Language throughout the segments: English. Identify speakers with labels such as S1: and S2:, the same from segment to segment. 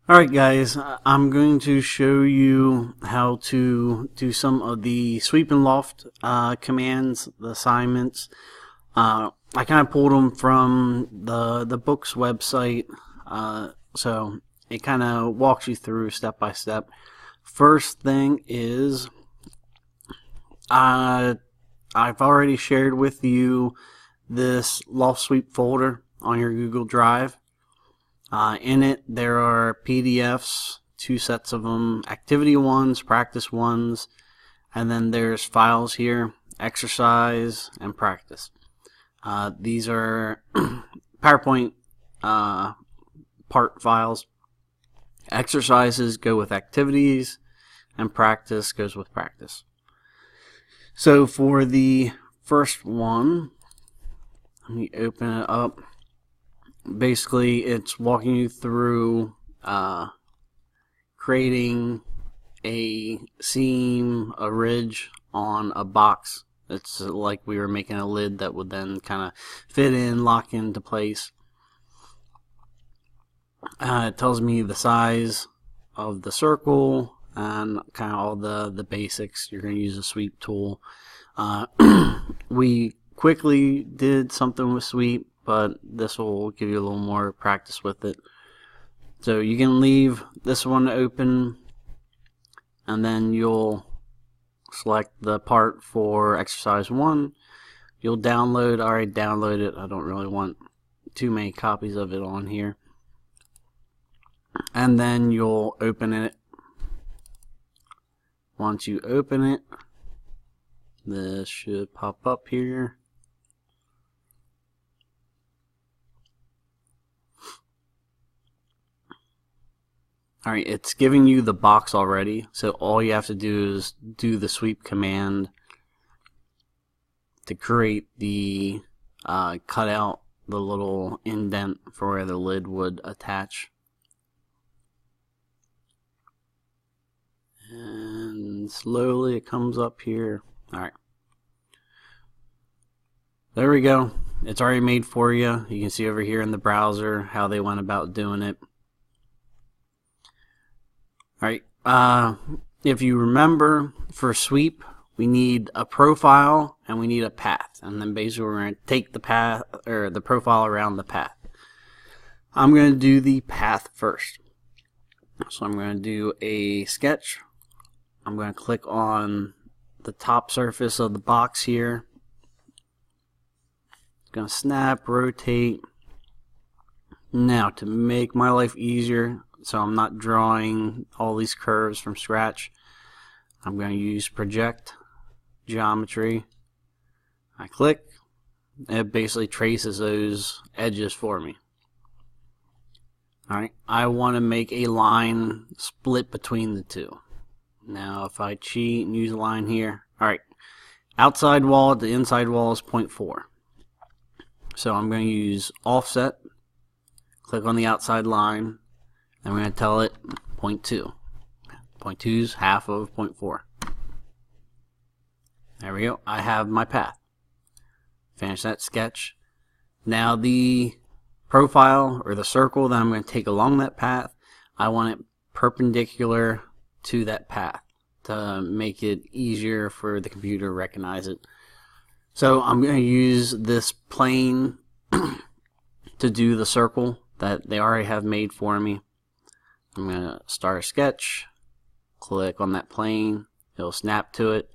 S1: Alright guys, I'm going to show you how to do some of the sweep and loft commands, the assignments. I kind of pulled them from the book's website, so it kind of walks you through step by step. First thing is, I've already shared with you this loft sweep folder on your Google Drive. In it, there are PDFs, two sets of them, activity ones, practice ones, and then there's files here, exercise and practice. These are PowerPoint part files. Exercises go with activities, and practice goes with practice. So for the first one, let me open it up. Basically, it's walking you through creating a seam, a ridge on a box. It's like we were making a lid that would then kind of fit in, lock into place. It tells me the size of the circle and kind of all the basics. You're going to use a sweep tool. We quickly did something with sweep, but this will give you a little more practice with it. So you can leave this one open, and then you'll select the part for exercise 1. You'll download. I already downloaded it. I don't really want too many copies of it on here. And then you'll open it. Once you open it, this should pop up here. Alright, it's giving you the box already, so all you have to do is do the sweep command to create the cut out the little indent for where the lid would attach. And slowly it comes up here. Alright. There we go. It's already made for you. You can see over here in the browser how they went about doing it. Alright, if you remember, for sweep, we need a profile and we need a path. And then basically we're going to take the path, or the profile around the path. I'm going to do the path first. So I'm going to do a sketch. I'm going to click on the top surface of the box here. It's going to snap, rotate. Now, to make my life easier, so I'm not drawing all these curves from scratch, I'm going to use project geometry. I click. It basically traces those edges for me. Alright, I want to make a line split between the two. Now if I cheat and use a line here, alright, outside wall to inside wall is 0.4. So I'm going to use offset, click on the outside line, and we're going to tell it 0.2. 0.2 is half of 0.4. There we go. I have my path. Finish that sketch. Now the profile, or the circle that I'm going to take along that path, I want it perpendicular to that path to make it easier for the computer to recognize it. So I'm going to use this plane to do the circle that they already have made for me. I'm going to start a sketch, click on that plane, it'll snap to it.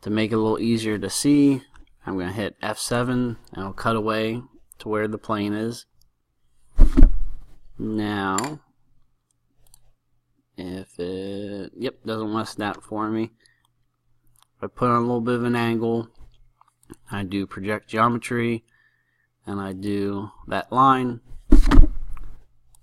S1: To make it a little easier to see, I'm going to hit F7 and it'll cut away to where the plane is. Now, if it, doesn't want to snap for me, if I put on a little bit of an angle, I do project geometry, and I do that line,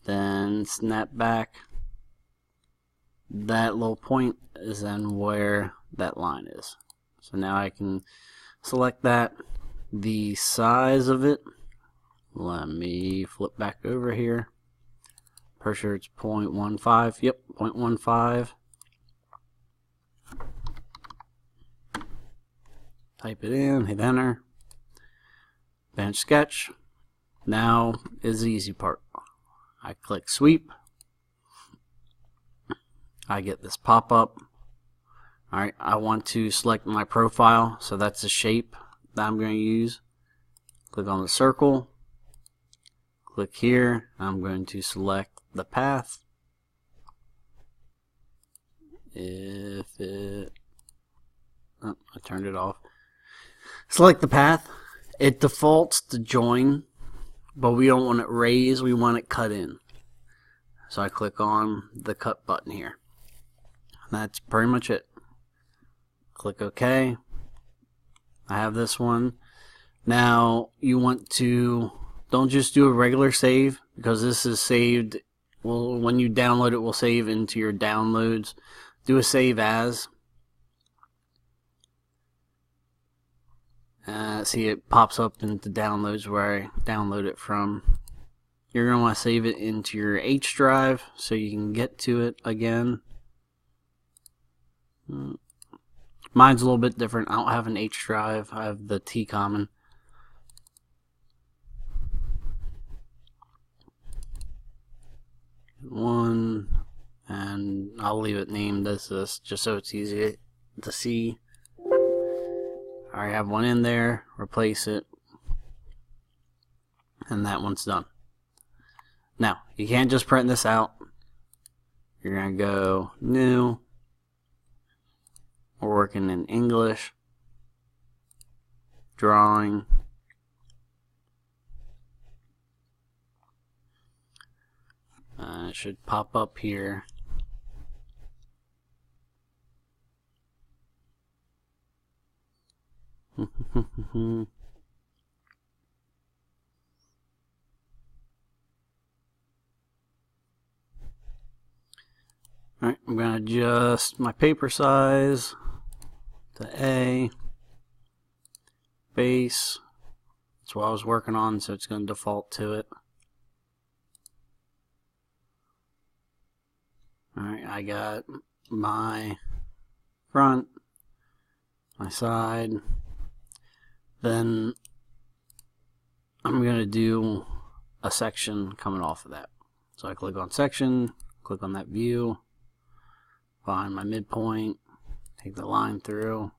S1: then snap back. That little point is then where that line is. So now I can select that. The size of it, let me flip back over here. Pretty sure it's 0.15. Yep, 0.15. Type it in, hit enter. Finish sketch. Now is the easy part. I click sweep. I get this pop-up. Alright, I want to select my profile, so that's the shape that I'm going to use. Click on the circle, click here, I'm going to select the path. If it, oh, I turned it off. Select the path. It defaults to join, but we don't want it raised, we want it cut in. So I click on the cut button here. That's pretty much it. Click OK. I have this one. Now you want to, don't just do a regular save, because this is saved, well, when you download it will save into your downloads. Do a save as. See, it pops up into downloads where I download it from. You're going to want to save it into your H drive so you can get to it again. Mine's a little bit different. I don't have an H drive. I have the T common. One, and I'll leave it named as this just so it's easy to see. I already have one in there. Replace it, and that one's done. Now you can't just print this out. You're gonna go new. We're working in English, drawing, it should pop up here. Alright, I'm going to adjust my paper size to A, base, that's what I was working on, so it's going to default to it. Alright, I got my front, my side, then I'm going to do a section coming off of that. So I click on section, click on that view, find my midpoint, take the line through,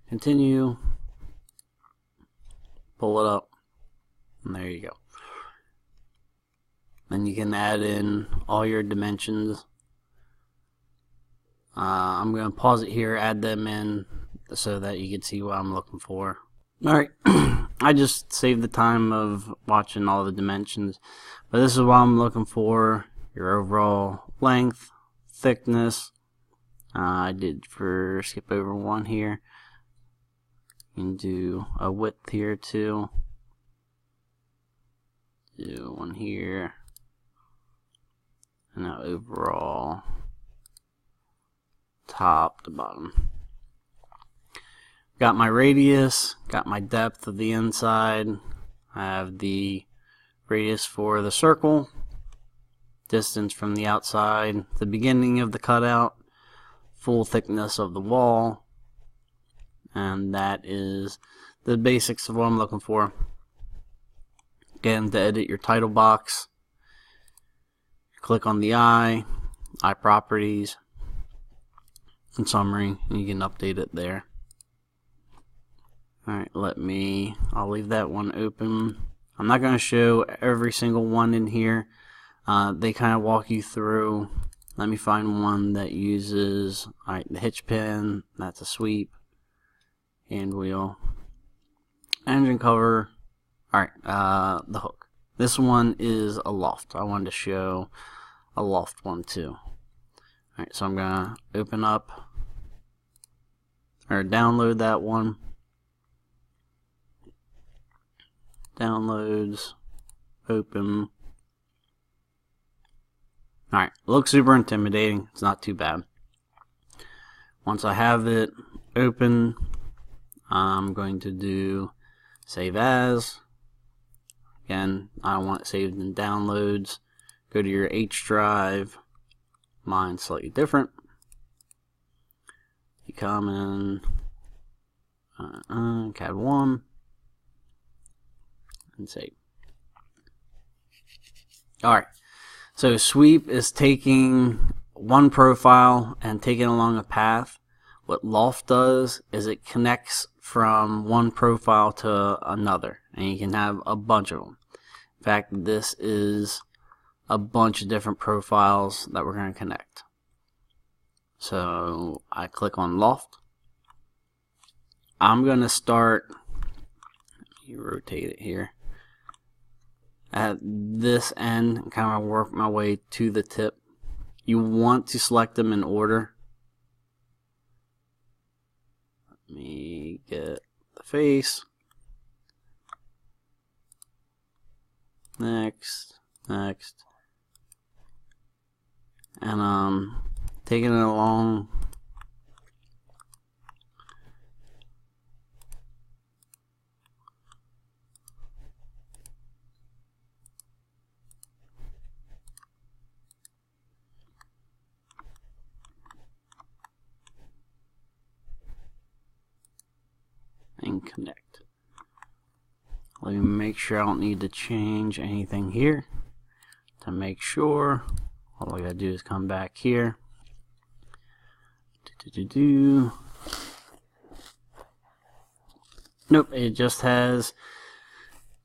S1: continue, pull it up, and there you go. Then you can add in all your dimensions. I'm going to pause it here, add them in so that you can see what I'm looking for. Alright, I just saved the time of watching all the dimensions, but this is what I'm looking for: your overall length, thickness. I did skip over one here. You can do a width here too. Do one here. And now overall, top to bottom. Got my radius, got my depth of the inside. I have the radius for the circle, distance from the outside, the beginning of the cutout, full thickness of the wall, and that is the basics of what I'm looking for. Again, to edit your title box, click on the eye properties, and summary, and you can update it there. Alright, I'll leave that one open. I'm not going to show every single one in here. They kind of walk you through. Let me find one that uses, alright, the hitch pin, that's a sweep, hand wheel, engine cover, alright, the hook. This one is a loft. I wanted to show a loft one too. Alright, so I'm going to open up, or download that one. Downloads, open. Alright, looks super intimidating. It's not too bad. Once I have it open, I'm going to do save as. Again, I want it saved in downloads. Go to your H drive. Mine's slightly different. You come in CAD 1 and save. Alright, so sweep is taking one profile and take it along a path, what loft does is it connects from one profile to another, and you can have a bunch of them. In fact, this is a bunch of different profiles that we're going to connect. So I click on loft. I'm going to start, let me rotate it here, at this end and kind of work my way to the tip. You want to select them in order. Let me get the face. Next. And taking it along. And connect. Let me make sure I don't need to change anything here. To make sure, all I gotta do is come back here. Nope, it just has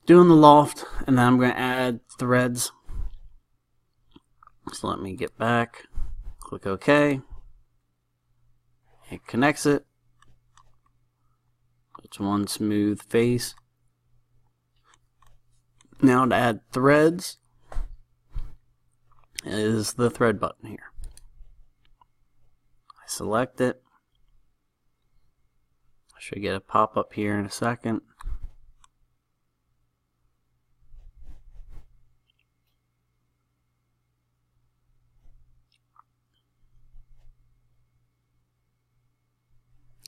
S1: doing the loft, and then I'm gonna add threads. So let me get back, click OK. It connects it. It's one smooth face. Now to add threads is the thread button here. I select it. I should get a pop-up here in a second.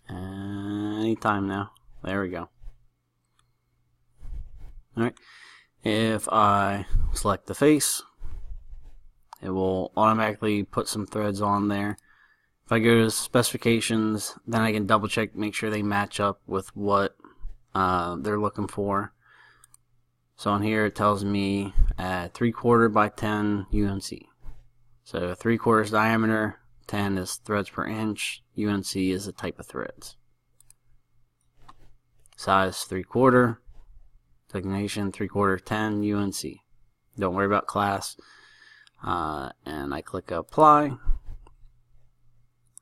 S1: Anytime now. There we go. Alright. If I select the face, it will automatically put some threads on there. If I go to specifications, then I can double check, make sure they match up with what they're looking for. So on here it tells me at 3/4 by 10 UNC. So 3/4 diameter, 10 is threads per inch, UNC is the type of threads. Size 3/4, designation 3/4 10 UNC. Don't worry about class. And I click apply,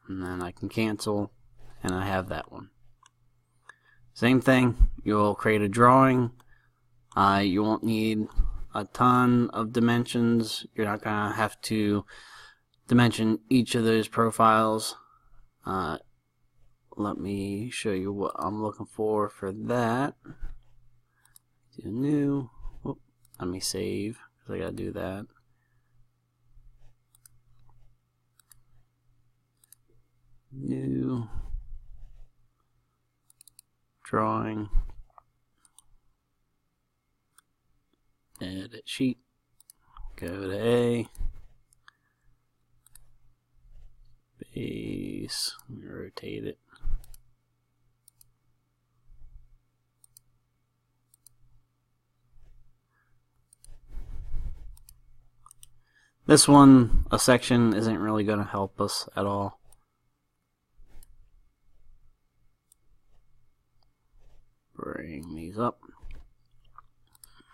S1: and then I can cancel, and I have that one. Same thing, you'll create a drawing. You won't need a ton of dimensions. You're not going to have to dimension each of those profiles. Let me show you what I'm looking for that. Do new. Whoop. Let me save, because I got to do that. New drawing, edit sheet, go to A, base, rotate it. This one, a section, isn't really going to help us at all. Bring these up.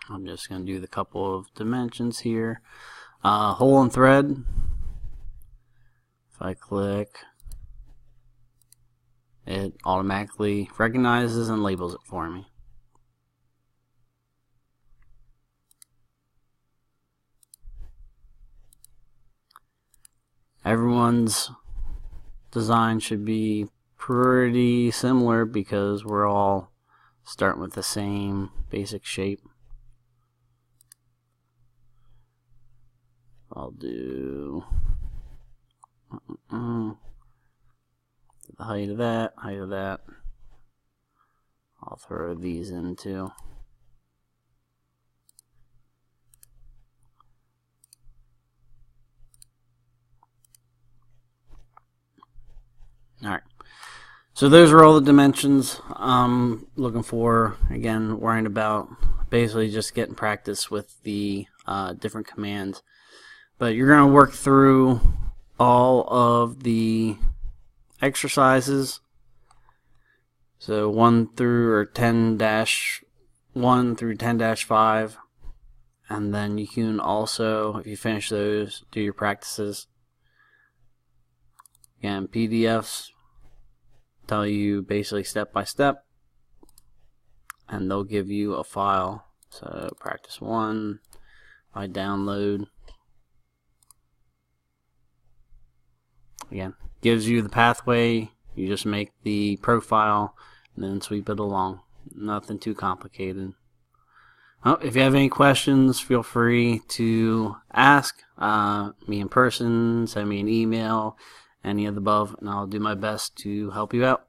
S1: I'm just going to do the couple of dimensions here. Hole and thread. If I click, it automatically recognizes and labels it for me. Everyone's design should be pretty similar because we're all starting with the same basic shape. I'll do the height of that, I'll throw these in too. Alright, so those are all the dimensions I'm looking for. Again, worrying about basically just getting practice with the different commands. But you're going to work through all of the exercises. So 1 through 10-1 through 10-5. And then you can also, if you finish those, do your practices. Again, PDFs tell you basically step by step, and they'll give you a file. So practice 1, I download. Again, gives you the pathway. You just make the profile and then sweep it along. Nothing too complicated. Oh, if you have any questions, feel free to ask me in person, send me an email, any of the above, and I'll do my best to help you out.